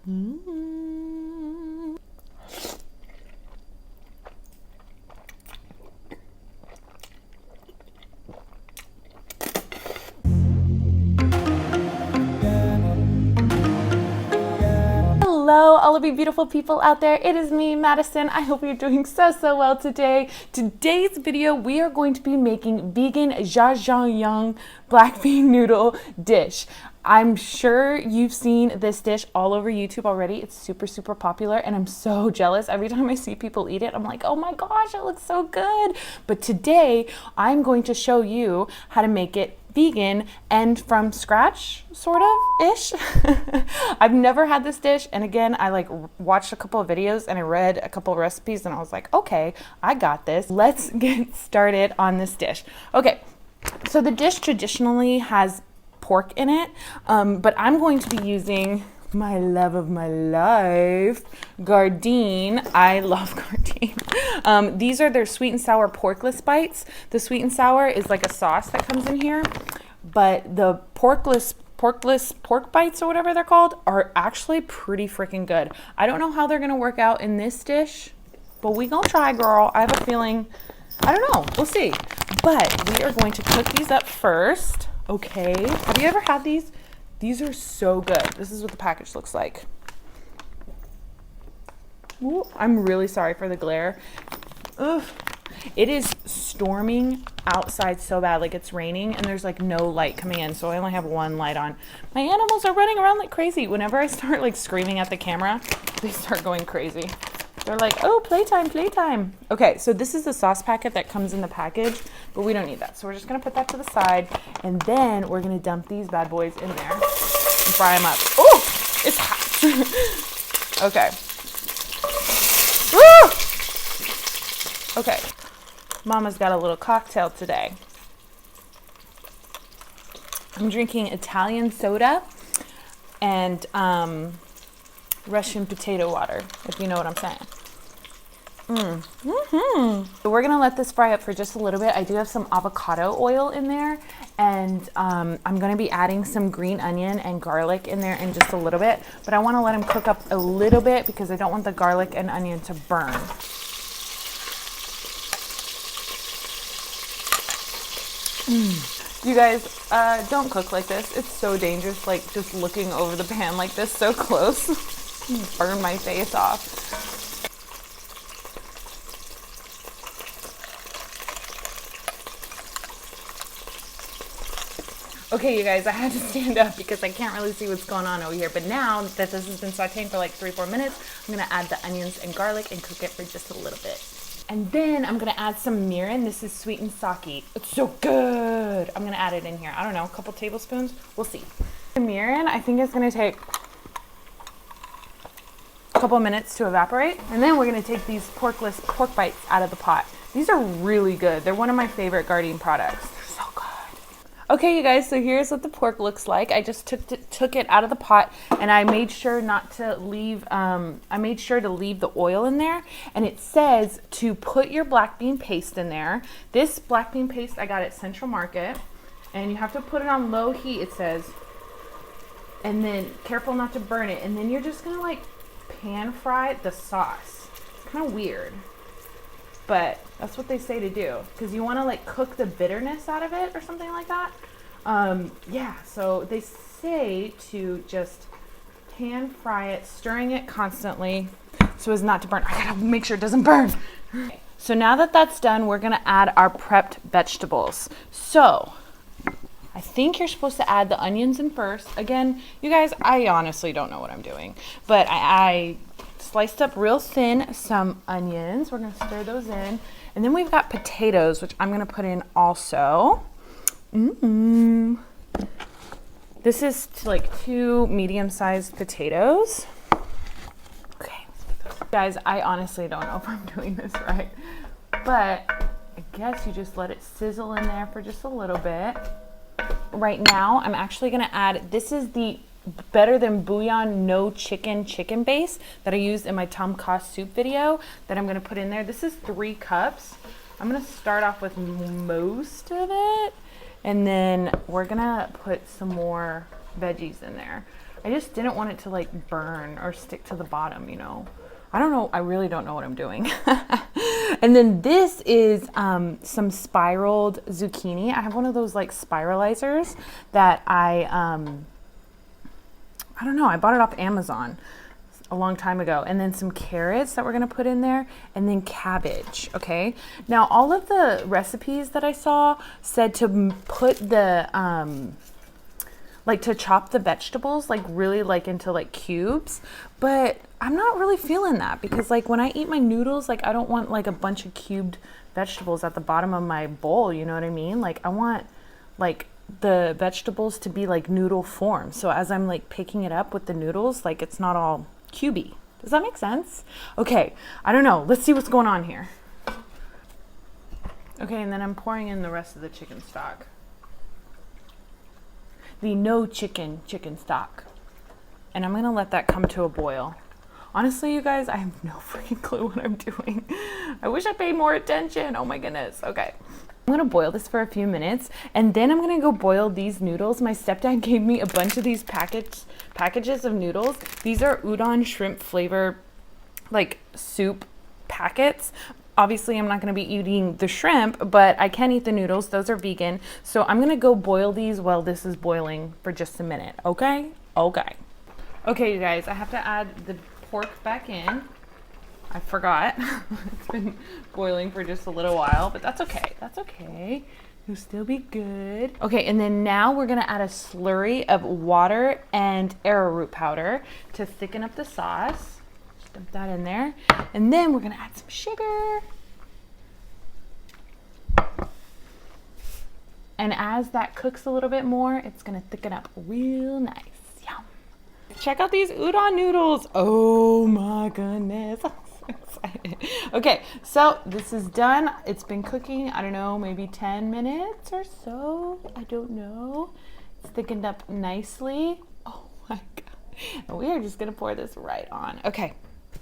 Hello, all of you beautiful people out there. It is me, Madison. I hope you're doing so well today. Today's video, we are going to be making vegan jajangmyeon black bean noodle dish. I'm sure you've seen this dish all over YouTube already. It's super popular and I'm so jealous. Every time I see people eat it, I'm like, oh my gosh, it looks so good. But today, I'm going to show you how to make it vegan and from scratch, sort of ish. I've never had this dish, and again, I watched a couple of videos and I read a couple of recipes and I was like, okay, I got this. Let's get started on this dish. Okay, so the dish traditionally has pork in it, but I'm going to be using my love of my life, Gardein. I love Gardein. These are their sweet and sour porkless bites. The sweet and sour is like a sauce that comes in here, but the porkless pork bites or whatever they're called are actually pretty freaking good. I don't know how they're gonna work out in this dish, but we gonna try, girl. I have a feeling, I don't know, we'll see. But we are going to cook these up first, okay? Have you ever had these? These are so good. This is what the package looks like. Ooh, I'm really sorry for the glare. Ugh. It is storming outside so bad, like it's raining and there's like no light coming in, so I only have one light on. My animals are running around like crazy. Whenever I start like screaming at the camera, they start going crazy. They're like, oh, playtime, playtime. Okay, so this is the sauce packet that comes in the package, but we don't need that. So we're just gonna put that to the side, and then we're gonna dump these bad boys in there and fry them up. Oh, it's hot. Okay. Woo! Okay, Mama's got a little cocktail today. I'm drinking Italian soda and Russian potato water, if you know what I'm saying. So we're gonna let this fry up for just a little bit. I do have some avocado oil in there, and I'm gonna be adding some green onion and garlic in there in just a little bit, but I wanna let them cook up a little bit because I don't want the garlic and onion to burn. You guys, don't cook like this. It's so dangerous, like just looking over the pan like this so close. Burn my face off. Okay, you guys, I had to stand up because I can't really see what's going on over here. But now that this has been sauteing for like 3-4 minutes, I'm gonna add the onions and garlic and cook it for just a little bit. And then I'm gonna add some mirin. This is sweetened sake. It's so good. I'm gonna add it in here. I don't know, a couple tablespoons. We'll see. The mirin, I think it's gonna take a couple minutes to evaporate. And then we're gonna take these porkless pork bites out of the pot. These are really good. They're one of my favorite Gardein products. They're so good. Okay, you guys, so here's what the pork looks like. I just took it out of the pot, and I made sure not to leave, the oil in there. And it says to put your black bean paste in there. This black bean paste I got at Central Market, and you have to put it on low heat, it says. And then careful not to burn it. And then you're just gonna like pan fry the sauce. It's kind of weird, but that's what they say to do because you want to like cook the bitterness out of it or something like that. Yeah, so they say to just pan fry it, stirring it constantly so as not to burn. I gotta make sure it doesn't burn. Okay. So now that that's done, we're gonna add our prepped vegetables. So I think you're supposed to add the onions in first. Again, you guys, I honestly don't know what I'm doing, but I sliced up real thin some onions. We're gonna stir those in. And then we've got potatoes, which I'm gonna put in also. This is like 2 medium-sized potatoes. Okay, guys, I honestly don't know if I'm doing this right, but I guess you just let it sizzle in there for just a little bit. Right now, I'm actually gonna add, this is the Better Than Bouillon No chicken base that I used in my tom kha soup video that I'm gonna put in there. This is 3 cups. I'm gonna start off with most of it, and then we're gonna put some more veggies in there. I just didn't want it to like burn or stick to the bottom, you know. I don't know. I really don't know what I'm doing. And then this is some spiraled zucchini. I have one of those like spiralizers that I don't know. I bought it off Amazon a long time ago. And then some carrots that we're going to put in there, and then cabbage. Okay. Now all of the recipes that I saw said to put the, like to chop the vegetables, like really like into like cubes, but I'm not really feeling that because like when I eat my noodles, like I don't want like a bunch of cubed vegetables at the bottom of my bowl. You know what I mean? Like I want like the vegetables to be like noodle form. So as I'm like picking it up with the noodles, like it's not all cubey. Does that make sense? Okay. I don't know. Let's see what's going on here. Okay. And then I'm pouring in the rest of the chicken stock. The no chicken stock. And I'm going to let that come to a boil. Honestly, you guys, I have no freaking clue what I'm doing. I wish I paid more attention. Oh my goodness. Okay. I'm going to boil this for a few minutes, and then I'm going to go boil these noodles. My stepdad gave me a bunch of these packages of noodles. These are udon shrimp flavor, like soup packets. Obviously, I'm not going to be eating the shrimp, but I can eat the noodles. Those are vegan. So I'm going to go boil these while this is boiling for just a minute. Okay? Okay. Okay, you guys, I have to add the pork back in. I forgot. It's been boiling for just a little while, but that's okay. That's okay. It'll still be good. Okay, and then now we're gonna add a slurry of water and arrowroot powder to thicken up the sauce. Just dump that in there. And then we're gonna add some sugar. And as that cooks a little bit more, it's gonna thicken up real nice. Yum. Check out these udon noodles. Oh my goodness. Excited. Okay, so this is done. It's been cooking, I don't know, maybe 10 minutes or so. I don't know. It's thickened up nicely. Oh my God. And we are just gonna pour this right on. Okay,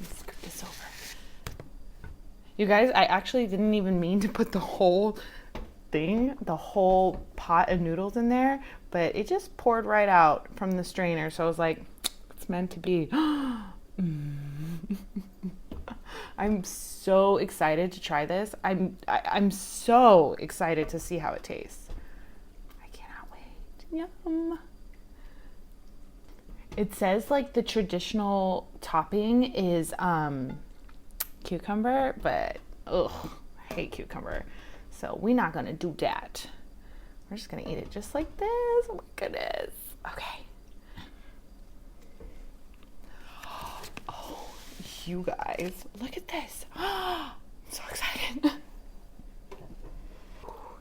let's scoop this over. You guys, I actually didn't even mean to put the whole thing, the whole pot of noodles in there, but it just poured right out from the strainer. So I was like, it's meant to be. I'm so excited to try this. I'm so excited to see how it tastes. I cannot wait. Yum. It says like the traditional topping is cucumber, but ugh, I hate cucumber. So we're not gonna do that. We're just gonna eat it just like this. Oh my goodness. Okay. You guys, look at this. I'm so excited.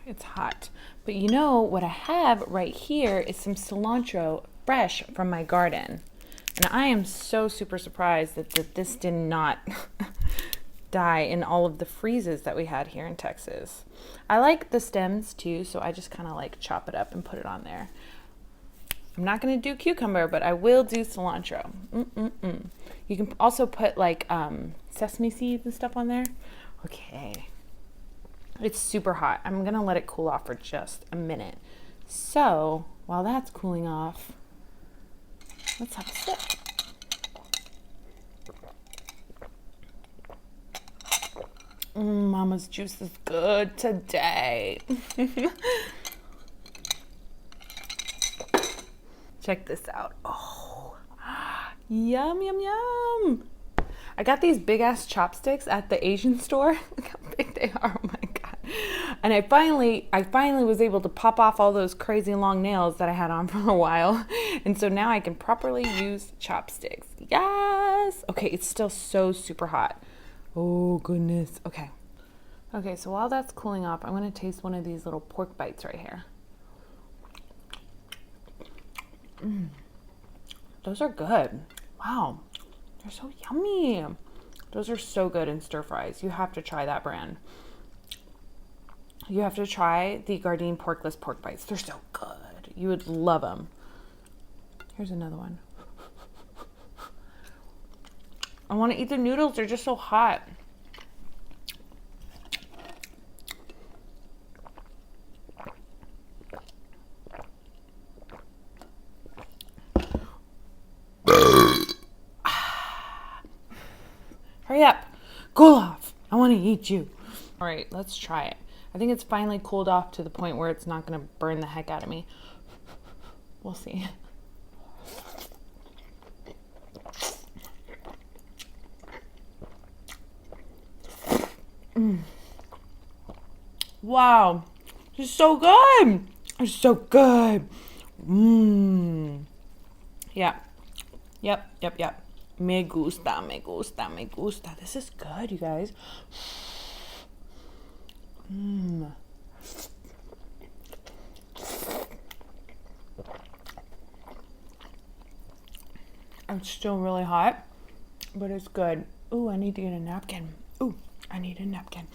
It's hot. But you know what I have right here is some cilantro fresh from my garden. And I am so super surprised that this did not die in all of the freezes that we had here in Texas. I like the stems too, so I just kind of like chop it up and put it on there. I'm not going to do cucumber, but I will do cilantro. You can also put like sesame seeds and stuff on there. Okay. It's super hot. I'm going to let it cool off for just a minute. So while that's cooling off, let's have a sip. Mama's juice is good today. Check this out. Oh, yum, yum, yum. I got these big ass chopsticks at the Asian store. Look how big they are. Oh my God. And I finally was able to pop off all those crazy long nails that I had on for a while. And so now I can properly use chopsticks. Yes. Okay. It's still so super hot. Oh goodness. Okay. Okay. So while that's cooling off, I'm going to taste one of these little pork bites right here. Those are good. Wow. They're so yummy. Those are so good in stir fries. You have to try that brand. You have to try the Gardein porkless pork bites. They're so good. You would love them. Here's another one. I want to eat the noodles. They're just so hot. Hurry up. Cool off. I want to eat you. All right, let's try it. I think it's finally cooled off to the point where it's not going to burn the heck out of me. We'll see. Wow. It's so good. It's so good. Yeah. Yep. Me gusta, me gusta, me gusta. This is good, you guys. It's still really hot, but it's good. Ooh, I need to get a napkin. Ooh, I need a napkin.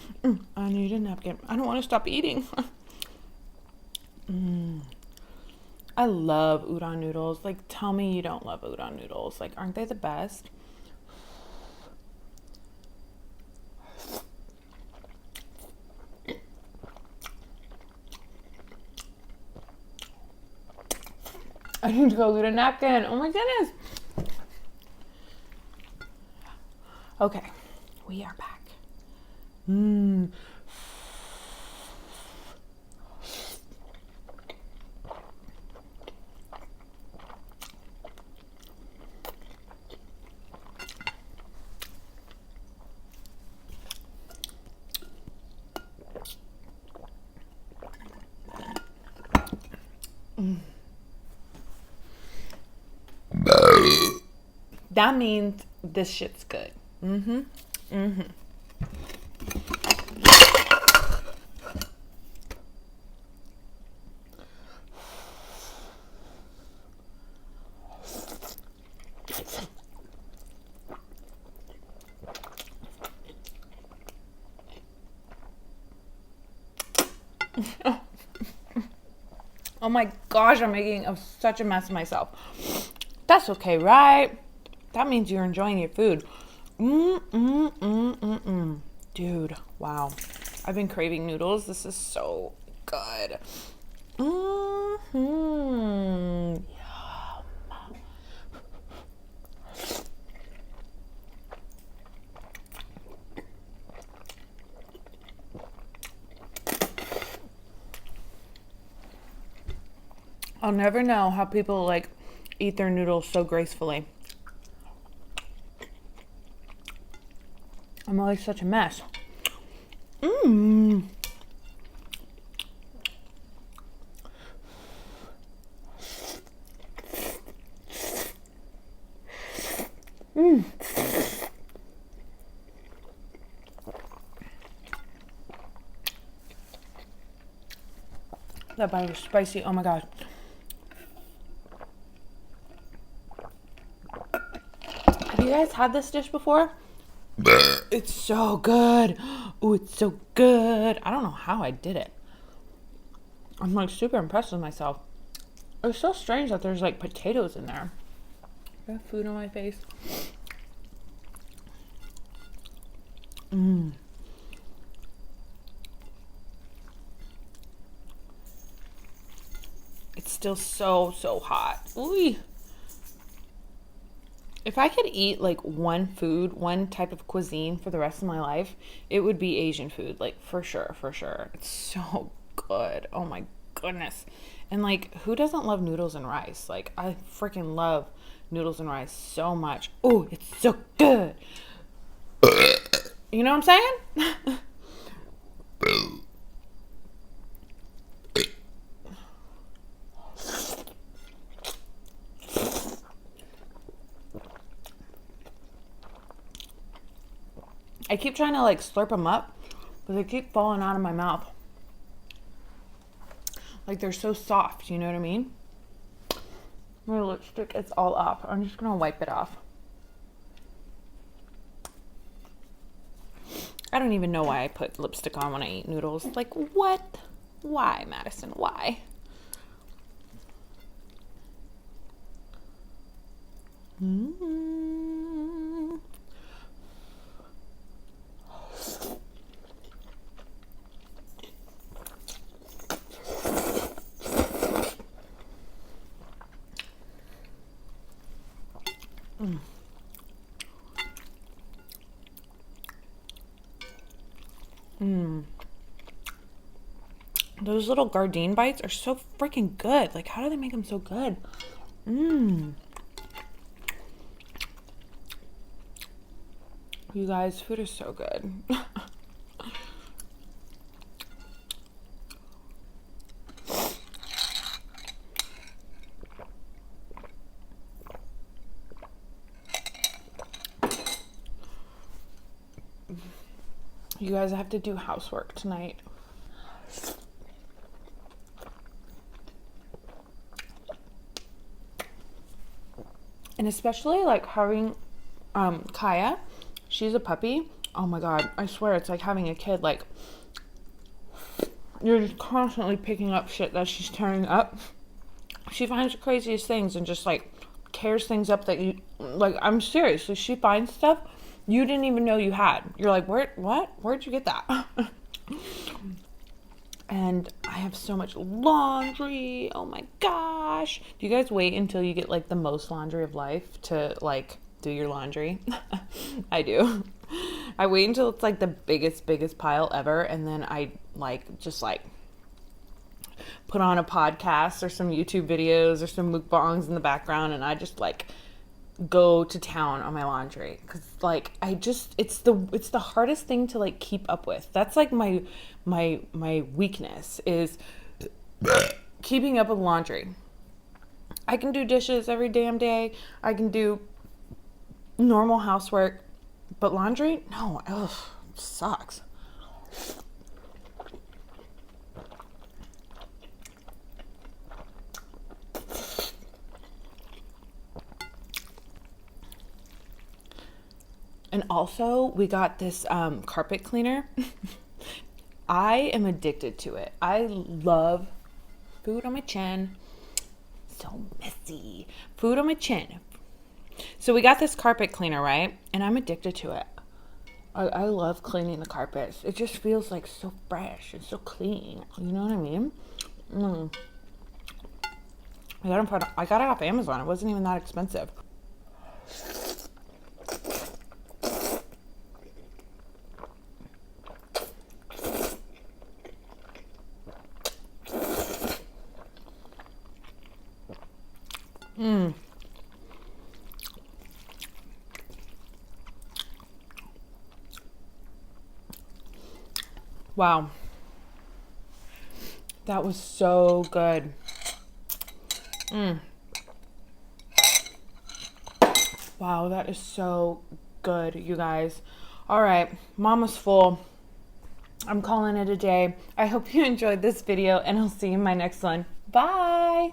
I need a napkin. I don't want to stop eating. I love udon noodles. Like, tell me you don't love udon noodles. Like, aren't they the best? I need to go get a napkin. Oh my goodness. Okay, we are back. That means this shit's good. Oh my gosh, I'm making such a mess of myself. That's okay, right? That means you're enjoying your food. Dude, wow. I've been craving noodles. This is so good. Yum. I'll never know how people like eat their noodles so gracefully. I'm always such a mess. That bite was spicy. Oh my god. Have you guys had this dish before? It's so good. Oh, it's so good. I don't know how I did it. I'm like super impressed with myself. It's so strange that there's like potatoes in there. I have food on my face. It's still so hot. Ooh. If I could eat like one food, one type of cuisine for the rest of my life, it would be Asian food, like for sure. It's so good. Oh my goodness. And like, who doesn't love noodles and rice? Like, I freaking love noodles and rice so much. Oh, it's so good. You know what I'm saying? I keep trying to like slurp them up, but they keep falling out of my mouth. Like they're so soft, you know what I mean? My lipstick is all up. I'm just gonna wipe it off. I don't even know why I put lipstick on when I eat noodles. Like, what? Why, Madison? Why? Those little Gardein bites are so freaking good. Like, how do they make them so good? You guys, food is so good. You guys, I have to do housework tonight. And especially like having Kaya, she's a puppy. Oh my God, I swear it's like having a kid. Like, you're just constantly picking up shit that she's tearing up. She finds the craziest things and just like tears things up that you, like, I'm serious. So she finds stuff you didn't even know you had. You're like, where'd you get that? And I have so much laundry. Oh my gosh. Do you guys wait until you get like the most laundry of life to like do your laundry? I do. I wait until it's like the biggest pile ever, and then I like just like put on a podcast or some YouTube videos or some mukbangs in the background, and I just like go to town on my laundry, because like it's the hardest thing to like keep up with. That's like my weakness is keeping up with laundry. I can do dishes every damn day, I can do normal housework, but laundry, no. Ugh, it sucks. And also, we got this carpet cleaner. I am addicted to it. I love food on my chin. So messy. Food on my chin. So we got this carpet cleaner, right? And I'm addicted to it. I love cleaning the carpets. It just feels like so fresh and so clean. You know what I mean? I got it off Amazon. It wasn't even that expensive. Wow. That was so good. Wow, that is so good, you guys. All right, Mama's full. I'm calling it a day. I hope you enjoyed this video, and I'll see you in my next one. Bye.